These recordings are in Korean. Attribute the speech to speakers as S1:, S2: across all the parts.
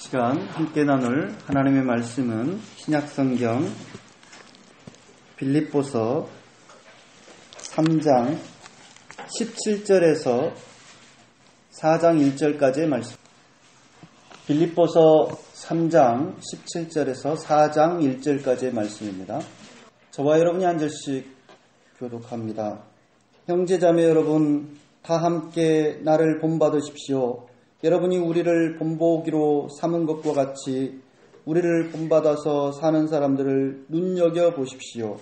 S1: 시간 함께 나눌 하나님의 말씀은 신약성경 빌립보서 3장 17절에서 4장 1절까지의 말씀. 빌립보서 3장 17절에서 4장 1절까지의 말씀입니다. 저와 여러분이 한 절씩 교독합니다. 형제자매 여러분, 다 함께 나를 본받으십시오. 여러분이 우리를 본보기로 삼은 것과 같이 우리를 본받아서 사는 사람들을 눈여겨보십시오.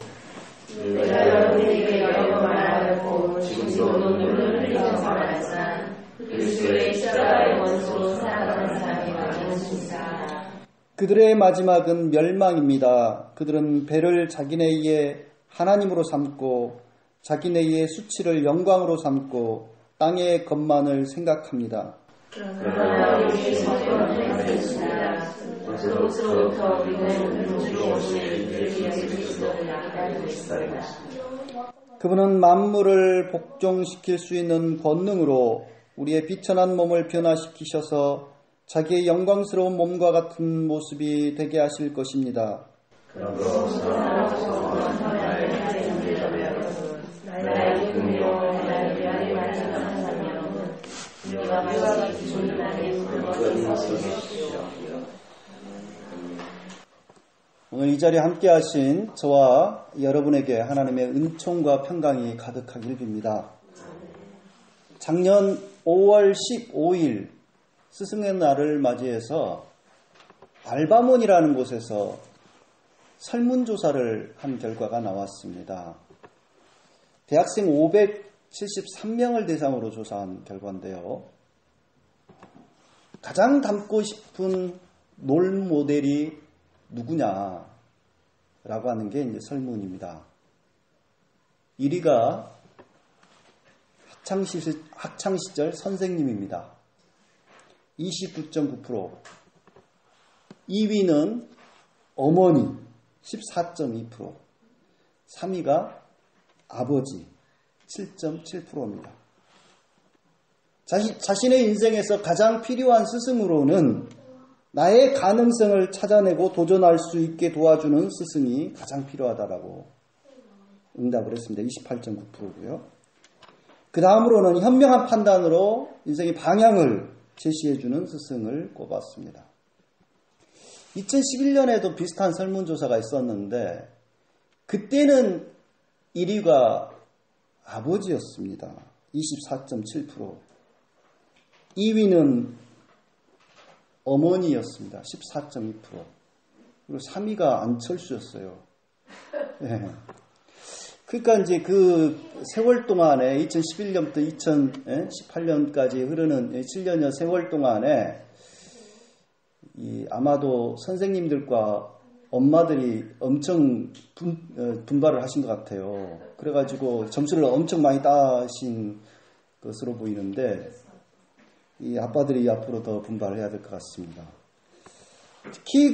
S2: 내가 여러분에게 여러 번 말하고 지금도 눈물을 흘리면서 말하지만 그리스도의 십자가의 원수로 살아가는 사람이 많으십니다.
S1: 그들의 마지막은 멸망입니다. 그들은 배를 자기네의 하나님으로 삼고 자기네의 수치를 영광으로 삼고 땅의 것만을 생각합니다.
S2: 그러나 우리의 성경은 그렇습니다. 그로부터 우리는 우리의 예수 그리스도를 기다리고 있습니다.
S1: 그분은 만물을 복종시킬 수 있는 권능으로 우리의 비천한 몸을 변화시키셔서 자기의 영광스러운 몸과 같은 모습이 되게 하실 것입니다. 나의 꿈이요 나의 위안을 말하는 사람이여 우리가 마지막 기존 날에 오늘 이 자리에 함께 하신 저와 여러분에게 하나님의 은총과 평강이 가득하길 빕니다. 작년 5월 15일 스승의 날을 맞이해서 알바몬이라는 곳에서 설문조사를 한 결과가 나왔습니다. 대학생 573명을 대상으로 조사한 결과인데요. 가장 닮고 싶은 롤모델이 누구냐라고 하는 게 이제 설문입니다. 1위가 학창시절 선생님입니다. 29.9%. 2위는 어머니 14.2%. 3위가 아버지 7.7%입니다. 자신의 인생에서 가장 필요한 스승으로는 나의 가능성을 찾아내고 도전할 수 있게 도와주는 스승이 가장 필요하다라고 응답을 했습니다. 28.9%고요. 그 다음으로는 현명한 판단으로 인생의 방향을 제시해주는 스승을 꼽았습니다. 2011년에도 비슷한 설문조사가 있었는데 그때는 1위가 아버지였습니다. 24.7%. 2위는 어머니였습니다. 14.2%. 그리고 3위가 안철수였어요. 네. 그러니까 이제 그 세월 동안에 2011년부터 2018년까지 흐르는 7년여 세월 동안에 아마도 선생님들과 엄마들이 엄청 분발을 하신 것 같아요. 그래가지고 점수를 엄청 많이 따신 것으로 보이는데 이 아빠들이 앞으로 더 분발을 해야 될 것 같습니다. 특히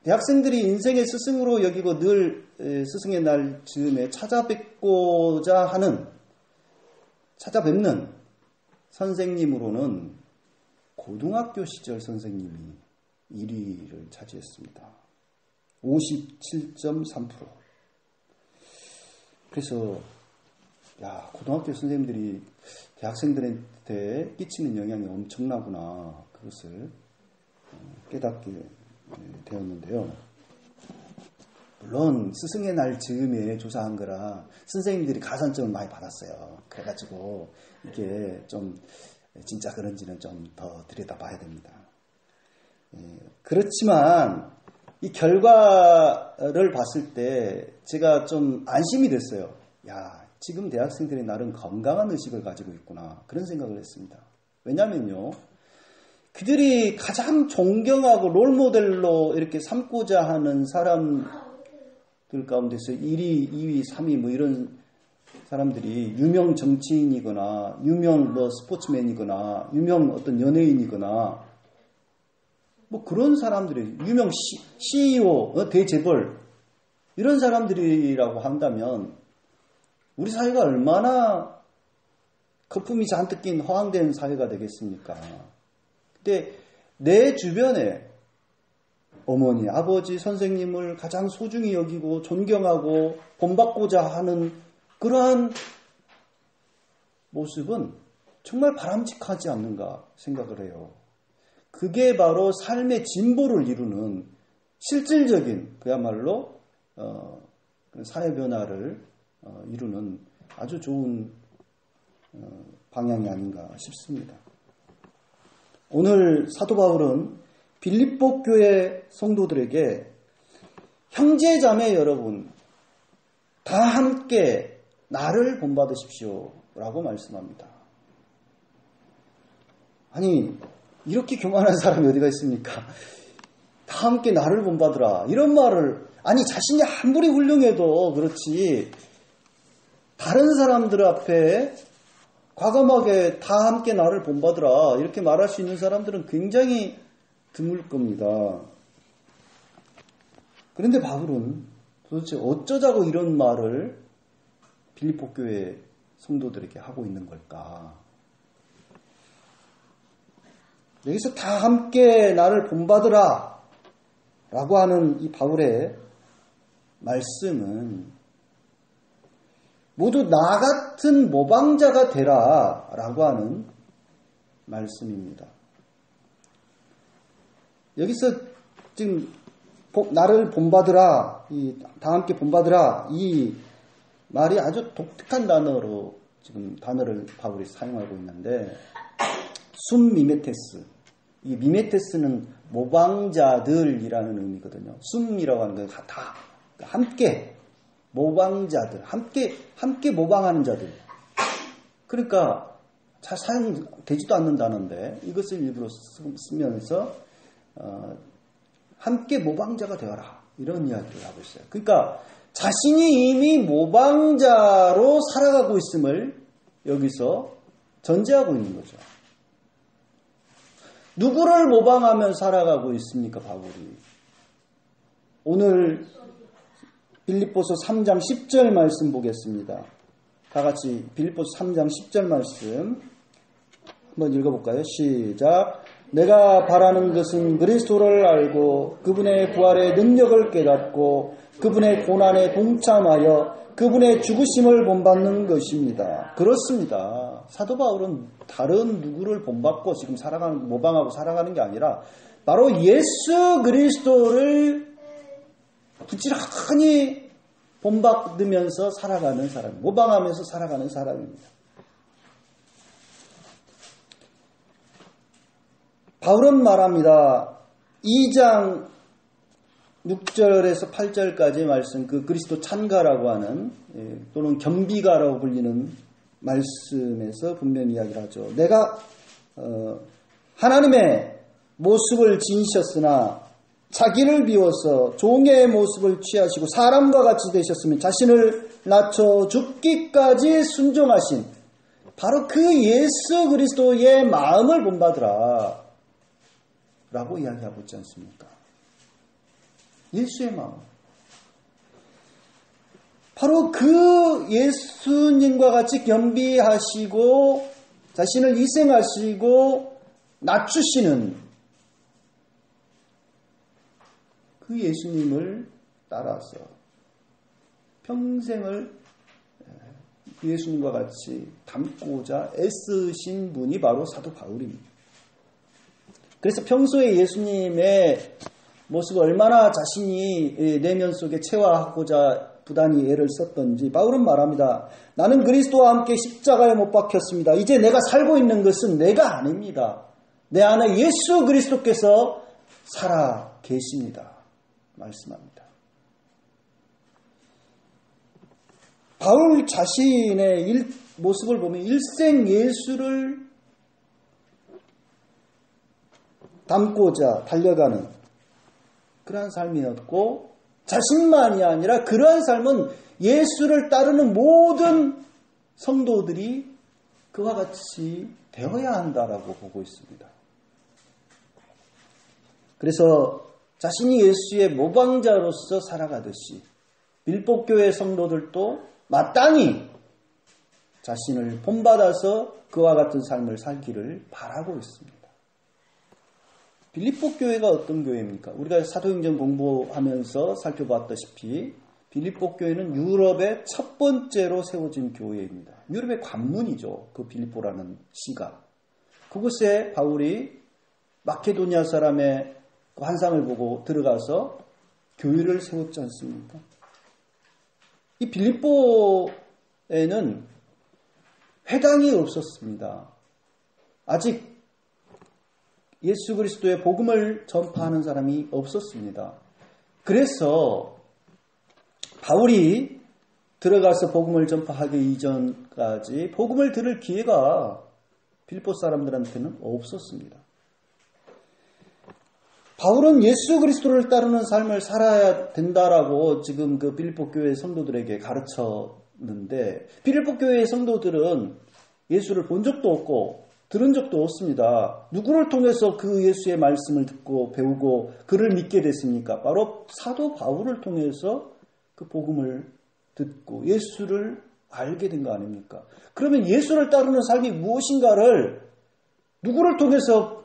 S1: 대학생들이 인생의 스승으로 여기고 늘 스승의 날 즈음에 찾아뵙는 선생님으로는 고등학교 시절 선생님이 1위를 차지했습니다. 57.3%. 그래서 고등학교 선생님들이 대학생들한테 끼치는 영향이 엄청나구나. 그것을 깨닫게 되었는데요. 물론 스승의 날 즈음에 조사한 거라 선생님들이 가산점을 많이 받았어요. 그래가지고 이게 좀 진짜 그런지는 좀 더 들여다봐야 됩니다. 그렇지만 이 결과를 봤을 때 제가 좀 안심이 됐어요. 지금 대학생들이 나름 건강한 의식을 가지고 있구나. 그런 생각을 했습니다. 왜냐면요. 그들이 가장 존경하고 롤모델로 이렇게 삼고자 하는 사람들 가운데서 1위, 2위, 3위 뭐 이런 사람들이 유명 정치인이거나 유명 스포츠맨이거나 유명 어떤 연예인이거나 뭐 그런 사람들이 유명 CEO, 대재벌 이런 사람들이라고 한다면 우리 사회가 얼마나 거품이 잔뜩 낀 허황된 사회가 되겠습니까? 근데 내 주변에 어머니, 아버지, 선생님을 가장 소중히 여기고 존경하고 본받고자 하는 그러한 모습은 정말 바람직하지 않는가 생각을 해요. 그게 바로 삶의 진보를 이루는 실질적인 그야말로 사회 변화를 이루는 아주 좋은 방향이 아닌가 싶습니다. 오늘 사도 바울은 빌립보 교회 성도들에게 형제 자매 여러분 다 함께 나를 본받으십시오 라고 말씀합니다. 아니 이렇게 교만한 사람이 어디가 있습니까? 다 함께 나를 본받으라 이런 말을 아니 자신이 아무리 훌륭해도 그렇지 다른 사람들 앞에 과감하게 다 함께 나를 본받으라 이렇게 말할 수 있는 사람들은 굉장히 드물 겁니다. 그런데 바울은 도대체 어쩌자고 이런 말을 빌립보 교회 성도들에게 하고 있는 걸까? 여기서 다 함께 나를 본받으라 라고 하는 이 바울의 말씀은 모두 나 같은 모방자가 되라 라고 하는 말씀입니다. 여기서 지금 나를 본받으라, 다 함께 본받으라 이 말이 아주 독특한 단어로 지금 단어를 바울이 사용하고 있는데 숨미메테스 이 미메테스는 모방자들이라는 의미거든요. 숨이라고 하는 건 다 함께 모방자들, 함께 모방하는 자들. 그러니까 잘 사용되지도 않는 단어인데 이것을 일부러 쓰면서 함께 모방자가 되어라 이런 이야기를 하고 있어요. 그러니까 자신이 이미 모방자로 살아가고 있음을 여기서 전제하고 있는 거죠. 누구를 모방하며 살아가고 있습니까, 바울이? 오늘 빌립보서 3장 10절 말씀 보겠습니다. 다 같이 빌립보서 3장 10절 말씀 한번 읽어볼까요? 시작. 내가 바라는 것은 그리스도를 알고 그분의 부활의 능력을 깨닫고 그분의 고난에 동참하여 그분의 죽으심을 본받는 것입니다. 그렇습니다. 사도 바울은 다른 누구를 본받고 지금 모방하고 살아가는 게 아니라 바로 예수 그리스도를 부지런히 본받으면서 살아가는 사람, 모방하면서 살아가는 사람입니다. 바울은 말합니다. 2장 6절에서 8절까지의 말씀, 그 그리스도 찬가라고 하는 또는 겸비가라고 불리는 말씀에서 분명히 이야기를 하죠. 내가 하나님의 모습을 지니셨으나 자기를 비워서 종의 모습을 취하시고 사람과 같이 되셨으면 자신을 낮춰 죽기까지 순종하신 바로 그 예수 그리스도의 마음을 본받으라 라고 이야기하고 있지 않습니까? 예수의 마음. 바로 그 예수님과 같이 겸비하시고 자신을 희생하시고 낮추시는 그 예수님을 따라서 평생을 예수님과 같이 닮고자 애쓰신 분이 바로 사도 바울입니다. 그래서 평소에 예수님의 모습을 얼마나 자신이 내면 속에 체화하고자 부단히 애를 썼던지 바울은 말합니다. 나는 그리스도와 함께 십자가에 못 박혔습니다. 이제 내가 살고 있는 것은 내가 아닙니다. 내 안에 예수 그리스도께서 살아 계십니다. 말씀합니다. 바울 자신의 모습을 보면 일생 예수를 닮고자 달려가는 그러한 삶이었고 자신만이 아니라 그러한 삶은 예수를 따르는 모든 성도들이 그와 같이 되어야 한다라고 보고 있습니다. 그래서 자신이 예수의 모방자로서 살아가듯이 빌립보교회 성도들도 마땅히 자신을 본받아서 그와 같은 삶을 살기를 바라고 있습니다. 빌립보 교회가 어떤 교회입니까? 우리가 사도행전 공부하면서 살펴봤다시피 빌립보 교회는 유럽의 첫 번째로 세워진 교회입니다. 유럽의 관문이죠. 그 빌립보라는 시가. 그곳에 바울이 마케도니아 사람의 그 환상을 보고 들어가서 교회를 세웠지 않습니까? 이 빌립보에는 회당이 없었습니다. 아직 예수 그리스도의 복음을 전파하는 사람이 없었습니다. 그래서 바울이 들어가서 복음을 전파하기 이전까지 복음을 들을 기회가 빌립보 사람들한테는 없었습니다. 바울은 예수 그리스도를 따르는 삶을 살아야 된다라고 지금 그 빌립보 교회 성도들에게 가르쳤는데 빌립보 교회의 성도들은 예수를 본 적도 없고 들은 적도 없습니다. 누구를 통해서 그 예수의 말씀을 듣고 배우고 그를 믿게 됐습니까? 바로 사도 바울을 통해서 그 복음을 듣고 예수를 알게 된 거 아닙니까? 그러면 예수를 따르는 삶이 무엇인가를 누구를 통해서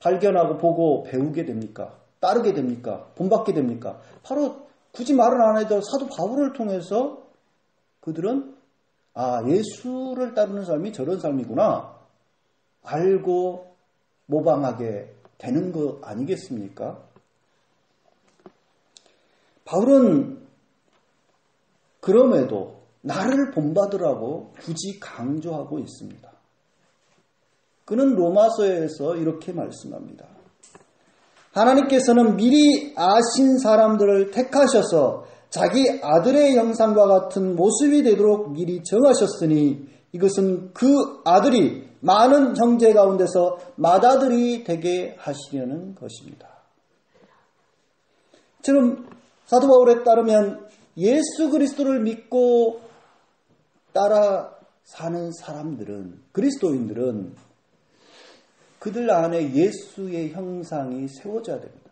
S1: 발견하고 보고 배우게 됩니까? 따르게 됩니까? 본받게 됩니까? 바로 굳이 말을 안 해도 사도 바울을 통해서 그들은 예수를 따르는 삶이 저런 삶이구나 알고 모방하게 되는 거 아니겠습니까? 바울은 그럼에도 나를 본받으라고 굳이 강조하고 있습니다. 그는 로마서에서 이렇게 말씀합니다. 하나님께서는 미리 아신 사람들을 택하셔서 자기 아들의 형상과 같은 모습이 되도록 미리 정하셨으니 이것은 그 아들이 많은 형제 가운데서 맏아들이 되게 하시려는 것입니다. 지금 사도 바울에 따르면 예수 그리스도를 믿고 따라 사는 사람들은 그리스도인들은 그들 안에 예수의 형상이 세워져야 됩니다.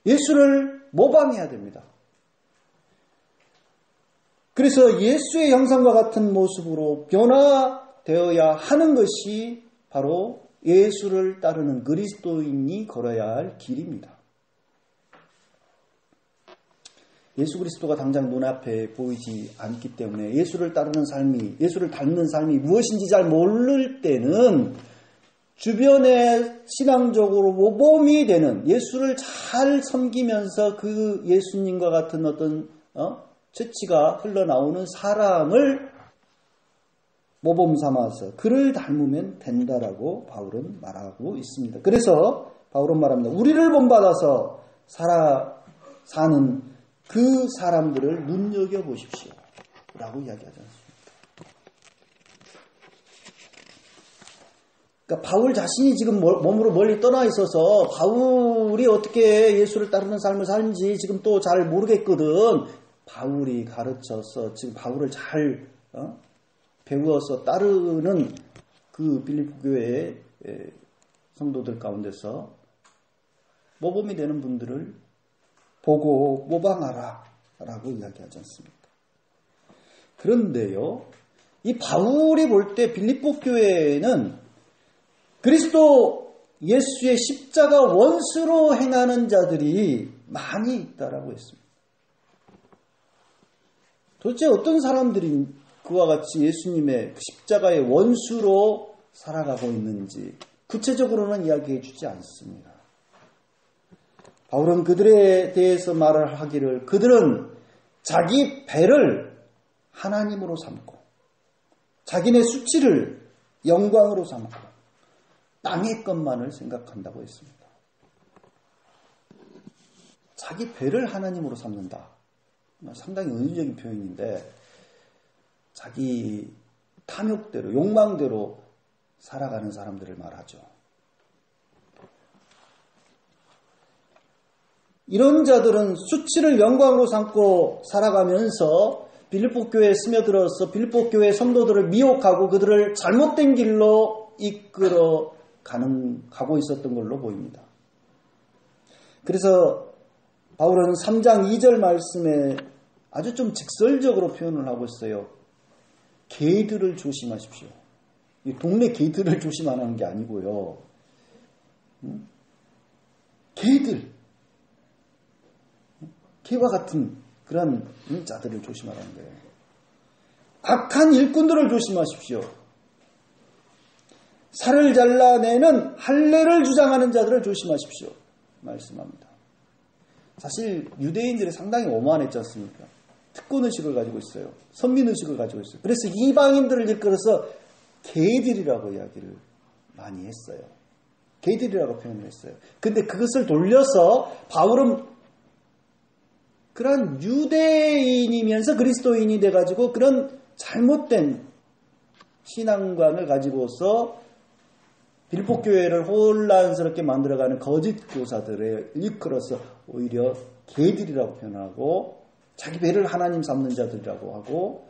S1: 예수를 모방해야 됩니다. 그래서 예수의 형상과 같은 모습으로 변화되어야 하는 것이 바로 예수를 따르는 그리스도인이 걸어야 할 길입니다. 예수 그리스도가 당장 눈앞에 보이지 않기 때문에 예수를 따르는 삶이, 예수를 닮는 삶이 무엇인지 잘 모를 때는 주변에 신앙적으로 모범이 되는 예수를 잘 섬기면서 그 예수님과 같은 어떤 재치가 흘러나오는 사람을 모범 삼아서 그를 닮으면 된다라고 바울은 말하고 있습니다. 그래서 바울은 말합니다. 우리를 본받아서 사는 그 사람들을 눈여겨보십시오 라고 이야기하지 않습니까? 그러니까 바울 자신이 지금 몸으로 멀리 떠나 있어서 바울이 어떻게 예수를 따르는 삶을 사는지 지금 또 잘 모르겠거든. 바울이 가르쳐서 지금 바울을 잘 배워서 따르는 그 빌립보 교회의 성도들 가운데서 모범이 되는 분들을 보고 모방하라 라고 이야기하지 않습니까? 그런데요, 이 바울이 볼 때 빌립보 교회에는 그리스도 예수의 십자가 원수로 행하는 자들이 많이 있다라고 했습니다. 도대체 어떤 사람들이 그와 같이 예수님의 십자가의 원수로 살아가고 있는지 구체적으로는 이야기해 주지 않습니다. 바울은 그들에 대해서 말을 하기를 그들은 자기 배를 하나님으로 삼고 자기네 수치를 영광으로 삼고 땅의 것만을 생각한다고 했습니다. 자기 배를 하나님으로 삼는다. 상당히 은유적인 표현인데 자기 탐욕대로 욕망대로 살아가는 사람들을 말하죠. 이런 자들은 수치를 영광으로 삼고 살아가면서 빌립보 교회에 스며들어서 빌립보 교회 성도들을 미혹하고 그들을 잘못된 길로 이끌어 가고 있었던 걸로 보입니다. 그래서 바울은 3장 2절 말씀에 아주 좀 직설적으로 표현을 하고 있어요. 개들을 조심하십시오. 이 동네 개들을 조심하는 게 아니고요. 개들, 개와 같은 그런 자들을 조심하라는 거예요. 악한 일꾼들을 조심하십시오. 살을 잘라내는 할례를 주장하는 자들을 조심하십시오. 말씀합니다. 사실 유대인들이 상당히 오만했지 않습니까? 특권의식을 가지고 있어요. 선민의식을 가지고 있어요. 그래서 이방인들을 일컬어서 개들이라고 이야기를 많이 했어요. 개들이라고 표현을 했어요. 근데 그것을 돌려서 바울은 그런 유대인이면서 그리스도인이 돼가지고 그런 잘못된 신앙관을 가지고서 빌립보 교회를 혼란스럽게 만들어가는 거짓 교사들을 일컬어서 오히려 개들이라고 표현하고 자기 배를 하나님 삼는 자들이라고 하고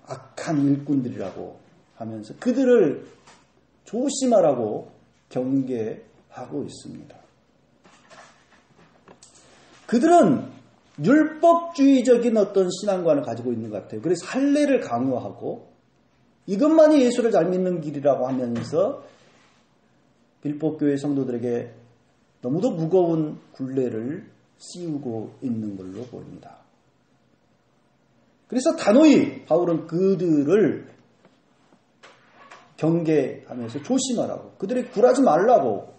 S1: 악한 일꾼들이라고 하면서 그들을 조심하라고 경계하고 있습니다. 그들은 율법주의적인 어떤 신앙관을 가지고 있는 것 같아요. 그래서 할례를 강요하고 이것만이 예수를 잘 믿는 길이라고 하면서 빌립보 교회 성도들에게 너무도 무거운 굴레를 씌우고 있는 걸로 보입니다. 그래서 단호히 바울은 그들을 경계하면서 조심하라고, 그들에게 굴하지 말라고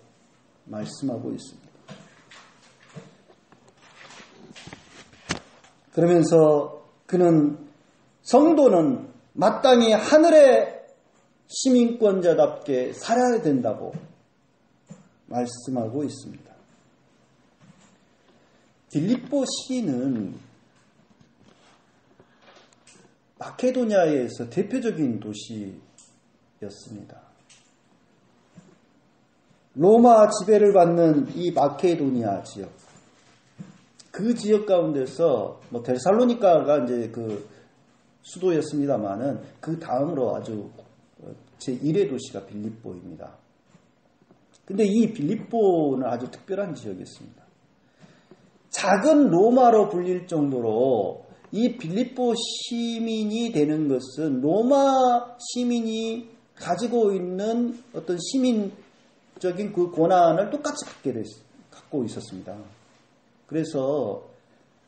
S1: 말씀하고 있습니다. 그러면서 그는 성도는 마땅히 하늘의 시민권자답게 살아야 된다고 말씀하고 있습니다. 빌립보 시는 마케도니아에서 대표적인 도시였습니다. 로마 지배를 받는 이 마케도니아 지역, 그 지역 가운데서 뭐 데살로니카가 이제 그 수도였습니다만은 그 다음으로 아주 제1의 도시가 빌립보입니다. 근데 이 빌립보는 아주 특별한 지역이었습니다. 작은 로마로 불릴 정도로 이 빌립보 시민이 되는 것은 로마 시민이 가지고 있는 어떤 시민적인 그 권한을 똑같이 갖고 있었습니다. 그래서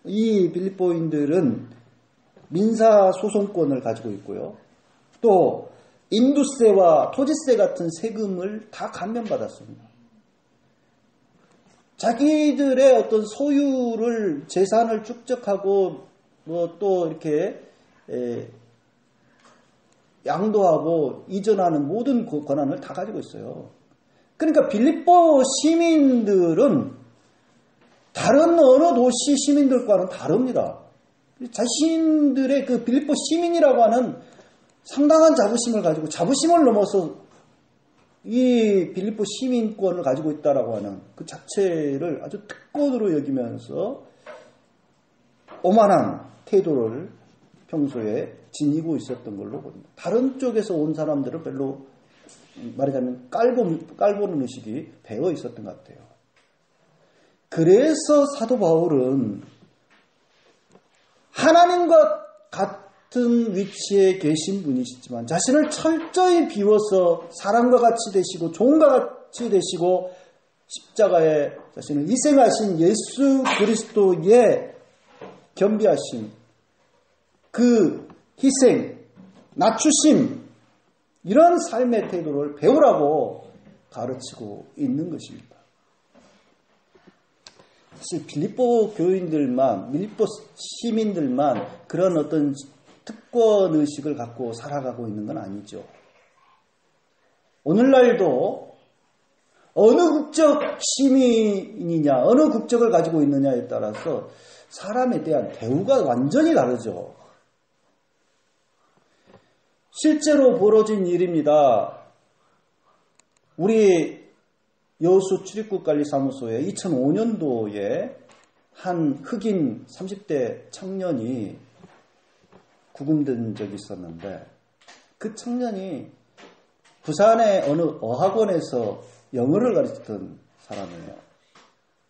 S1: 이 빌립보인들은 민사소송권을 가지고 있고요. 또 인두세와 토지세 같은 세금을 다 감면받았습니다. 자기들의 어떤 소유를, 재산을 축적하고 뭐 또 이렇게 양도하고 이전하는 모든 그 권한을 다 가지고 있어요. 그러니까 빌립보 시민들은 다른 어느 도시 시민들과는 다릅니다. 자신들의 그 빌립보 시민이라고 하는 상당한 자부심을 가지고, 자부심을 넘어서 이 빌립보 시민권을 가지고 있다라고 하는 그 자체를 아주 특권으로 여기면서 오만한 태도를 평소에 지니고 있었던 걸로 봅니다. 다른 쪽에서 온 사람들은 별로 말하자면 깔보는 의식이 배어 있었던 것 같아요. 그래서 사도 바울은 하나님과 같은 위치에 계신 분이시지만 자신을 철저히 비워서 사람과 같이 되시고 종과 같이 되시고 십자가에 자신을 희생하신 예수 그리스도의 겸비하심, 그 희생, 낮추심, 이런 삶의 태도를 배우라고 가르치고 있는 것입니다. 사실 빌립보 교인들만, 빌립보 시민들만 그런 어떤 특권 의식을 갖고 살아가고 있는 건 아니죠. 오늘날도 어느 국적 시민이냐, 어느 국적을 가지고 있느냐에 따라서 사람에 대한 대우가 완전히 다르죠. 실제로 벌어진 일입니다. 우리 여수 출입국관리사무소에 2005년도에 한 흑인 30대 청년이 구금된 적이 있었는데, 그 청년이 부산의 어느 어학원에서 영어를 가르치던 사람이에요.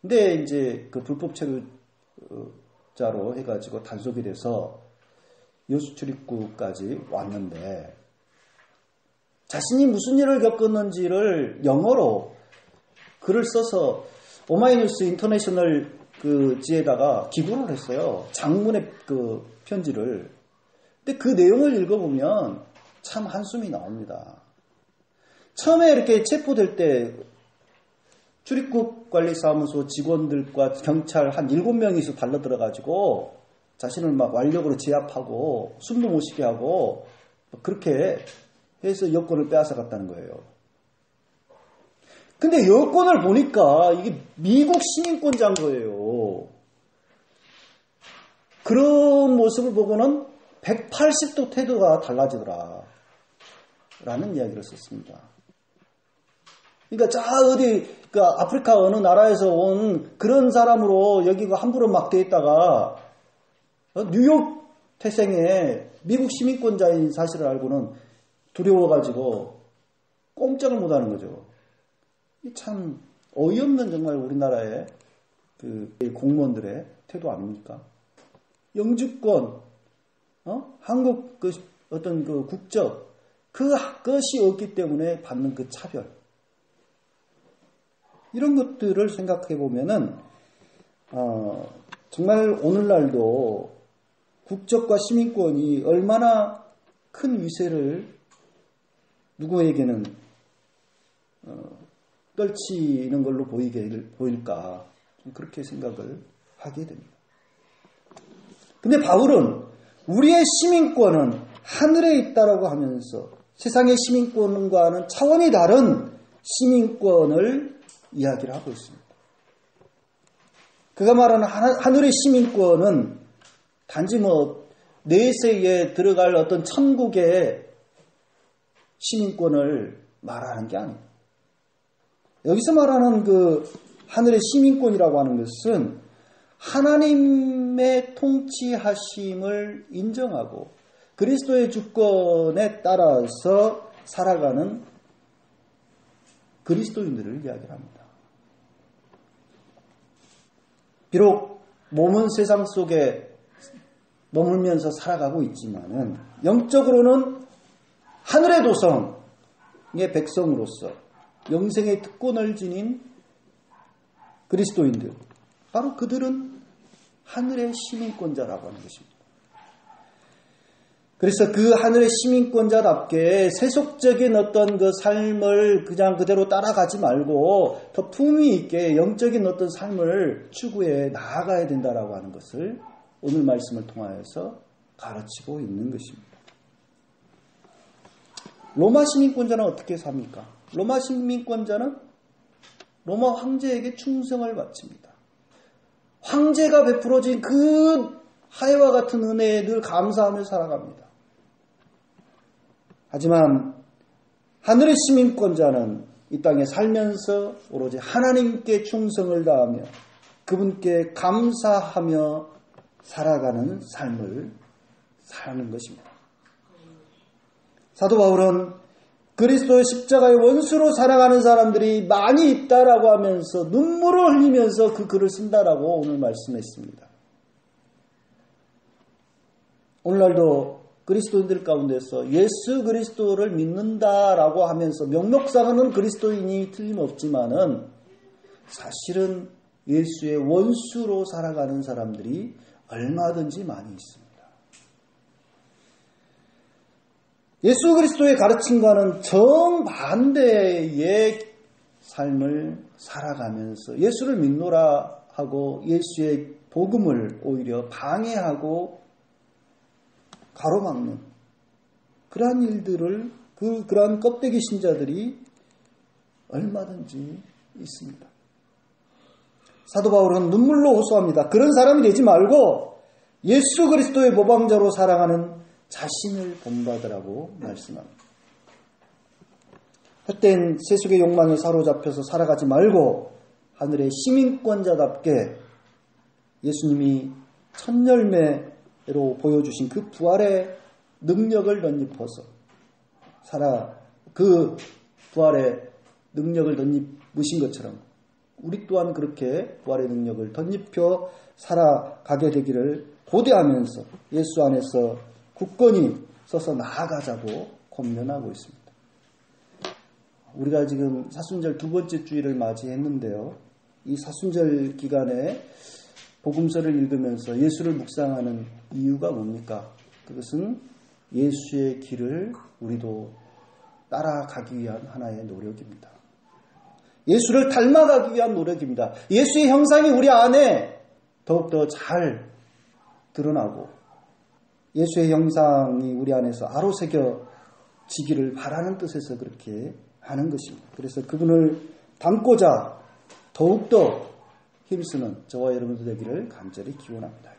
S1: 근데 이제 그 불법 체류자로 해가지고 단속이 돼서 여수 출입국까지 왔는데, 자신이 무슨 일을 겪었는지를 영어로 글을 써서 오마이뉴스 인터내셔널 그 지에다가 기고를 했어요. 장문의 그 편지를. 근데 그 내용을 읽어보면 참 한숨이 나옵니다. 처음에 이렇게 체포될 때 출입국 관리사무소 직원들과 경찰 한 7명이서 달려들어가지고 자신을 막 완력으로 제압하고 숨도 못 쉬게 하고 그렇게 해서 여권을 빼앗아갔다는 거예요. 근데 여권을 보니까 이게 미국 시민권자인 거예요. 그런 모습을 보고는 180도 태도가 달라지더라 라는 이야기를 썼습니다. 그러니까 그 아프리카 어느 나라에서 온 그런 사람으로 여기가 함부로 막 돼 있다가 뉴욕 태생의 미국 시민권자인 사실을 알고는 두려워가지고 꼼짝을 못하는 거죠. 참 어이없는 정말 우리나라의 그 공무원들의 태도 아닙니까? 영주권, 한국 그 어떤 그 국적 그것이 없기 때문에 받는 그 차별. 이런 것들을 생각해 보면은 정말 오늘날도 국적과 시민권이 얼마나 큰 위세를 누구에게는 떨치는 걸로 보일까 그렇게 생각을 하게 됩니다. 근데 바울은 우리의 시민권은 하늘에 있다라고 하면서 세상의 시민권과는 차원이 다른 시민권을 이야기를 하고 있습니다. 그가 말하는 하늘의 시민권은 단지 내세에 들어갈 어떤 천국의 시민권을 말하는 게 아닙니다. 여기서 말하는 그 하늘의 시민권이라고 하는 것은 하나님의 통치하심을 인정하고 그리스도의 주권에 따라서 살아가는 그리스도인들을 이야기합니다. 비록 몸은 세상 속에 머물면서 살아가고 있지만은 영적으로는 하늘의 도성의 백성으로서 영생의 특권을 지닌 그리스도인들, 바로 그들은 하늘의 시민권자라고 하는 것입니다. 그래서 그 하늘의 시민권자답게 세속적인 어떤 그 삶을 그냥 그대로 따라가지 말고 더 품위 있게 영적인 어떤 삶을 추구해 나아가야 된다라고 하는 것을 오늘 말씀을 통하여서 가르치고 있는 것입니다. 로마 시민권자는 어떻게 삽니까? 로마 시민권자는 로마 황제에게 충성을 바칩니다. 황제가 베풀어진 그 하혜와 같은 은혜에 늘 감사하며 살아갑니다. 하지만 하늘의 시민권자는 이 땅에 살면서 오로지 하나님께 충성을 다하며 그분께 감사하며 살아가는 삶을 사는 것입니다. 사도 바울은 그리스도의 십자가의 원수로 살아가는 사람들이 많이 있다라고 하면서 눈물을 흘리면서 그 글을 쓴다라고 오늘 말씀했습니다. 오늘날도 그리스도인들 가운데서 예수 그리스도를 믿는다라고 하면서 명목상은 그리스도인이 틀림없지만은 사실은 예수의 원수로 살아가는 사람들이 얼마든지 많이 있습니다. 예수 그리스도의 가르침과는 정반대의 삶을 살아가면서 예수를 믿노라 하고 예수의 복음을 오히려 방해하고 가로막는 그러한 일들을 그러한 껍데기 신자들이 얼마든지 있습니다. 사도 바울은 눈물로 호소합니다. 그런 사람이 되지 말고 예수 그리스도의 모방자로 살아가는 자신을 본받으라고 말씀합니다. 헛된 세속의 욕망에 사로잡혀서 살아가지 말고 하늘의 시민권자답게 예수님이 첫 열매로 보여주신 그 부활의 능력을 덧입어서 그 부활의 능력을 덧입으신 것처럼 우리 또한 그렇게 부활의 능력을 덧입혀 살아가게 되기를 고대하면서 예수 안에서 굳건히 서서 나아가자고 권면하고 있습니다. 우리가 지금 사순절 두 번째 주일을 맞이했는데요. 이 사순절 기간에 복음서를 읽으면서 예수를 묵상하는 이유가 뭡니까? 그것은 예수의 길을 우리도 따라가기 위한 하나의 노력입니다. 예수를 닮아가기 위한 노력입니다. 예수의 형상이 우리 안에 더욱더 잘 드러나고 예수의 형상이 우리 안에서 아로새겨지기를 바라는 뜻에서 그렇게 하는 것입니다. 그래서 그분을 닮고자 더욱더 힘쓰는 저와 여러분들 되기를 간절히 기원합니다.